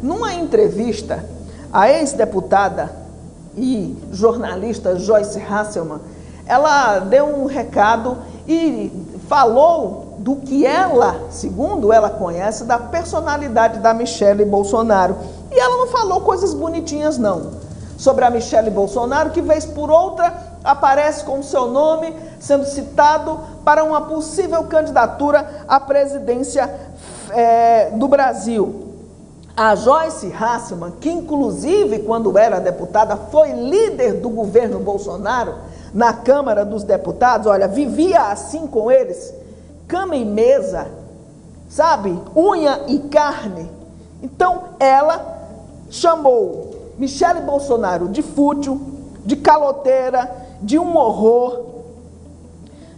Numa entrevista, a ex-deputada e jornalista Joyce Hasselmann, ela deu um recado e falou do que ela, segundo ela conhece, da personalidade da Michele Bolsonaro. E ela não falou coisas bonitinhas, não. Sobre a Michele Bolsonaro, que vez por outra aparece com o seu nome sendo citado para uma possível candidatura à presidência do Brasil. A Joyce Hasselmann, que inclusive quando era deputada foi líder do governo Bolsonaro na Câmara dos Deputados, olha, vivia assim com eles, cama e mesa, sabe, unha e carne. Então ela chamou Michele Bolsonaro de fútil, de caloteira, de um horror.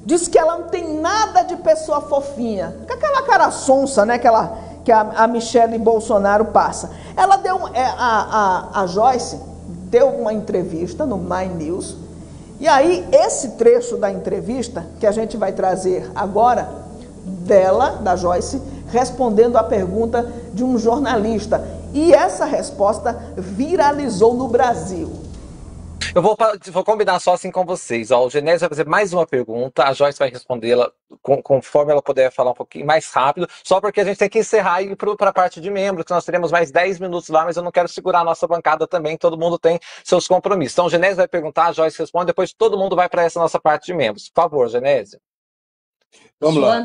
Diz que ela não tem nada de pessoa fofinha, com aquela cara sonsa, né, que a Michele Bolsonaro passa. Ela deu, a Joyce deu uma entrevista no My News, e aí esse trecho da entrevista, que a gente vai trazer agora, da Joyce, respondendo a pergunta de um jornalista. E essa resposta viralizou no Brasil. Eu vou combinar só assim com vocês. Ó, o Genésio vai fazer mais uma pergunta, a Joyce vai respondê-la conforme ela puder falar um pouquinho mais rápido, só porque a gente tem que encerrar e ir para a parte de membros, que nós teremos mais 10 minutos lá, mas eu não quero segurar a nossa bancada também, todo mundo tem seus compromissos. Então o Genésio vai perguntar, a Joyce responde, depois todo mundo vai para essa nossa parte de membros. Por favor, Genésio. Vamos lá.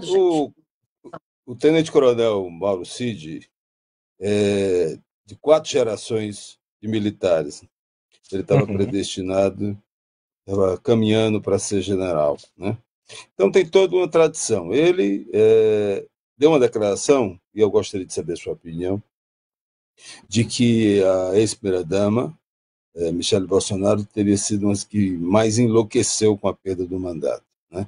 O tenente-coronel Mauro Cid é de 4 gerações de militares. Ele estava predestinado, estava caminhando para ser general, né? Então tem toda uma tradição. Ele deu uma declaração, e eu gostaria de saber a sua opinião, de que a ex-primeira-dama, Michele Bolsonaro, teria sido uma das que mais enlouqueceu com a perda do mandato, né?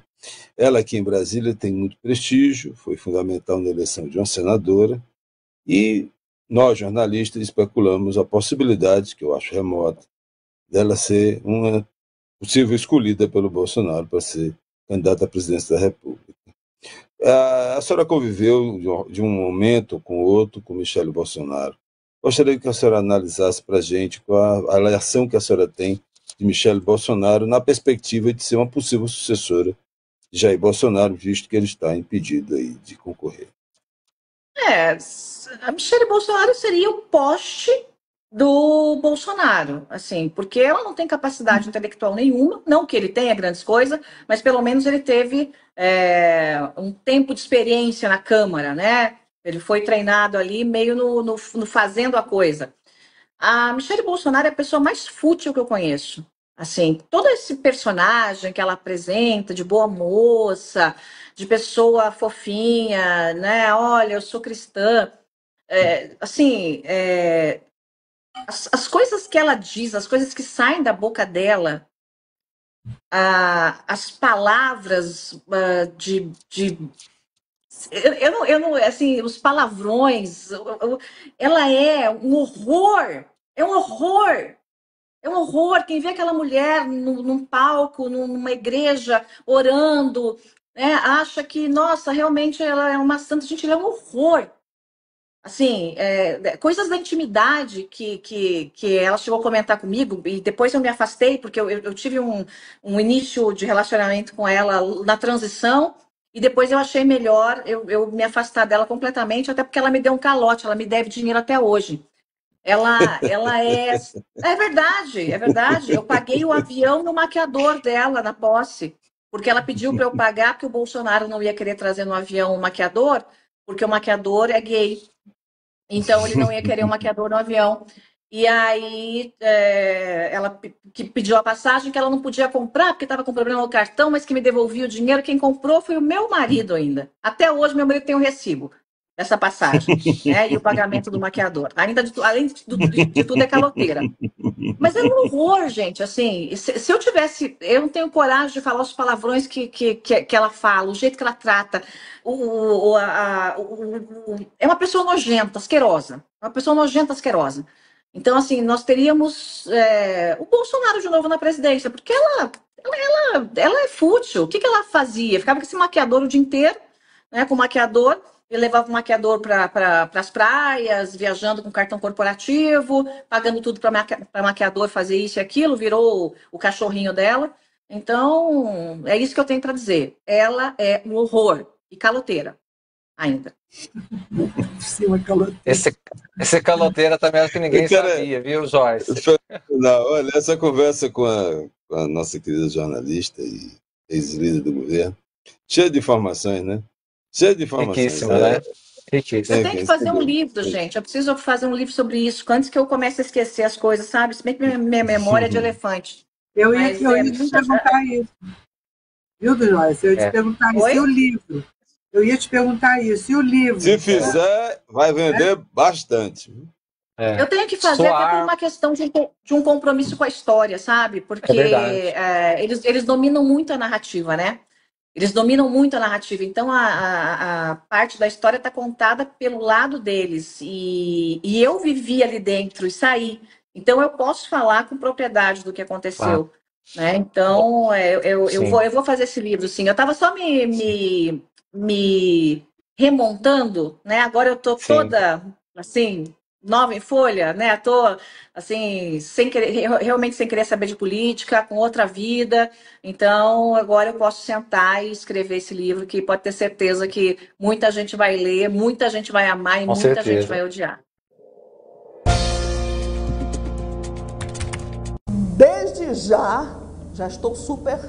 Ela aqui em Brasília tem muito prestígio, foi fundamental na eleição de uma senadora, e nós, jornalistas, especulamos a possibilidade, que eu acho remota, dela ser uma possível escolhida pelo Bolsonaro para ser candidata à presidência da República. A senhora conviveu de um momento com o outro com Michele Bolsonaro. Gostaria que a senhora analisasse para a gente qual a avaliação que a senhora tem de Michele Bolsonaro na perspectiva de ser uma possível sucessora de Jair Bolsonaro, visto que ele está impedido aí de concorrer. A Michele Bolsonaro seria o poste do Bolsonaro, assim, porque ela não tem capacidade intelectual nenhuma, não que ele tenha grandes coisas, mas pelo menos ele teve um tempo de experiência na Câmara, né? Ele foi treinado ali meio no fazendo a coisa. A Michele Bolsonaro é a pessoa mais fútil que eu conheço. Assim, todo esse personagem que ela apresenta, de boa moça, de pessoa fofinha, né? Olha, eu sou cristã. As coisas que ela diz, as coisas que saem da boca dela, as palavras eu não, assim, os palavrões, ela é um horror, é um horror. É um horror. Quem vê aquela mulher num palco, numa igreja, orando, né, acha que, nossa, realmente ela é uma santa. Gente, ela é um horror. Assim, coisas da intimidade que ela chegou a comentar comigo, e depois eu me afastei, porque eu tive um início de relacionamento com ela na transição, e depois eu achei melhor eu me afastar dela completamente, até porque ela me deu um calote, ela me deve dinheiro até hoje. Ela é. É verdade, é verdade. Eu paguei o avião no maquiador dela na posse, porque ela pediu para eu pagar, porque o Bolsonaro não ia querer trazer no avião o maquiador, porque o maquiador é gay. Então, ele não ia querer um maquiador no avião. E aí, ela que pediu a passagem, que ela não podia comprar, porque estava com problema no cartão, mas que me devolvia o dinheiro. Quem comprou foi o meu marido ainda. Até hoje, meu marido tem um recibo dessa passagem, né? E o pagamento do maquiador. Além de tudo, é caloteira. Mas é um horror, gente. Assim, se eu tivesse... Eu não tenho coragem de falar os palavrões que ela fala, o jeito que ela trata. É uma pessoa nojenta, asquerosa. Uma pessoa nojenta, asquerosa. Então, assim, nós teríamos o Bolsonaro de novo na presidência, porque ela é fútil. O que ela fazia? Ficava com esse maquiador o dia inteiro, né, com o maquiador. ele levava o maquiador para as praias, viajando com cartão corporativo, pagando tudo para maquiador fazer isso e aquilo, virou o cachorrinho dela. Então, é isso que eu tenho para dizer. Ela é um horror e caloteira ainda. Sim, uma caloteira. Esse caloteira também acho que ninguém sabia, viu, Joyce? Não, olha, essa conversa com a nossa querida jornalista e ex-líder do governo, cheia de informações, né? Cheia de informações. Riquíssima, né? Riquíssima. Eu tenho que fazer um livro, gente. Eu preciso fazer um livro sobre isso, antes que eu comece a esquecer as coisas, sabe? Se bem que minha memória é de elefante. Eu ia te perguntar isso. Viu, Joyce? Eu ia te perguntar isso. E o livro? Eu ia te perguntar isso. E o livro? Se fizer, vai vender bastante. Eu tenho que fazer até por uma questão de um compromisso com a história, sabe? Porque eles dominam muito a narrativa, né? Eles dominam muito a narrativa. Então, a parte da história está contada pelo lado deles. E eu vivi ali dentro e saí. Então, eu posso falar com propriedade do que aconteceu. Né? Então, eu vou fazer esse livro, sim. Eu estava só me remontando, né? Agora eu estou toda, assim, nova em folha, né? Tô assim, realmente sem querer saber de política, com outra vida. Então, agora eu posso sentar e escrever esse livro, que pode ter certeza que muita gente vai ler, muita gente vai amar e muita gente vai odiar. Desde já estou super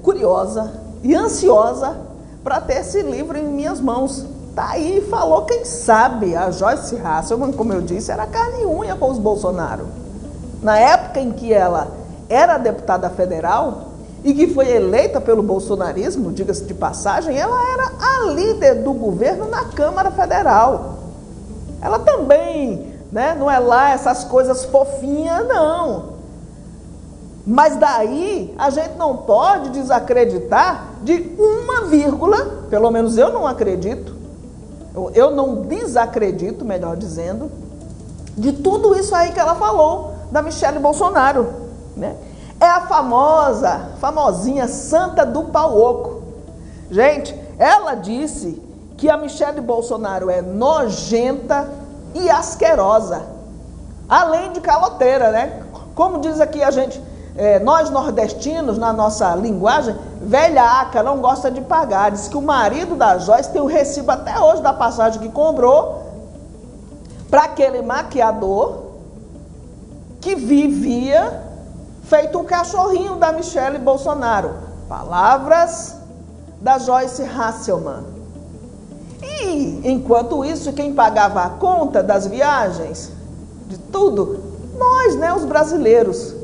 curiosa e ansiosa para ter esse livro em minhas mãos. Tá aí, falou quem sabe. A Joyce Hasselman, como eu disse, era carne e unha com os Bolsonaro. Na época em que ela era deputada federal e que foi eleita pelo bolsonarismo, diga-se de passagem, ela era a líder do governo na Câmara Federal. Ela também, né, não é lá essas coisas fofinhas, não. Mas daí a gente não pode desacreditar de uma vírgula, pelo menos eu não acredito, eu não desacredito, melhor dizendo, de tudo isso aí que ela falou da Michelle Bolsonaro, né? É a famosinha Santa do Pau Oco. Gente, ela disse que a Michelle Bolsonaro é nojenta e asquerosa, além de caloteira, né? Como diz aqui a gente, nós nordestinos, na nossa linguagem, velha aca não gosta de pagar. Diz que o marido da Joyce tem o recibo até hoje da passagem que comprou para aquele maquiador que vivia feito um cachorrinho da Michelle Bolsonaro. Palavras da Joyce Hasselman. E, enquanto isso, quem pagava a conta das viagens, de tudo, nós, né, os brasileiros.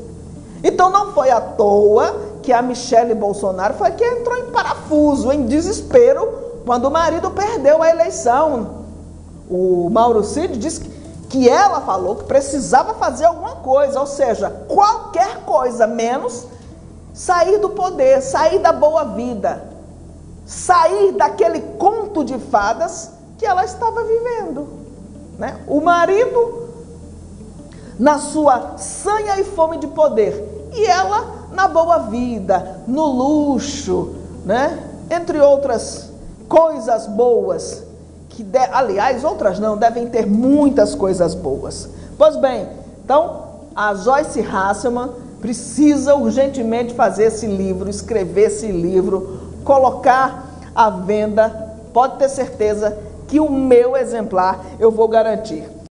Então não foi à toa que a Michelle Bolsonaro foi que entrou em parafuso, em desespero, quando o marido perdeu a eleição. O Mauro Cid disse que ela falou que precisava fazer alguma coisa, ou seja, qualquer coisa menos sair do poder, sair da boa vida, sair daquele conto de fadas que ela estava vivendo, né? O marido na sua sanha e fome de poder, e ela na boa vida, no luxo, né? Entre outras coisas boas, que aliás, outras não, devem ter muitas coisas boas. Pois bem, então, a Joyce Hasselman precisa urgentemente fazer esse livro, escrever esse livro, colocar à venda. Pode ter certeza que o meu exemplar eu vou garantir.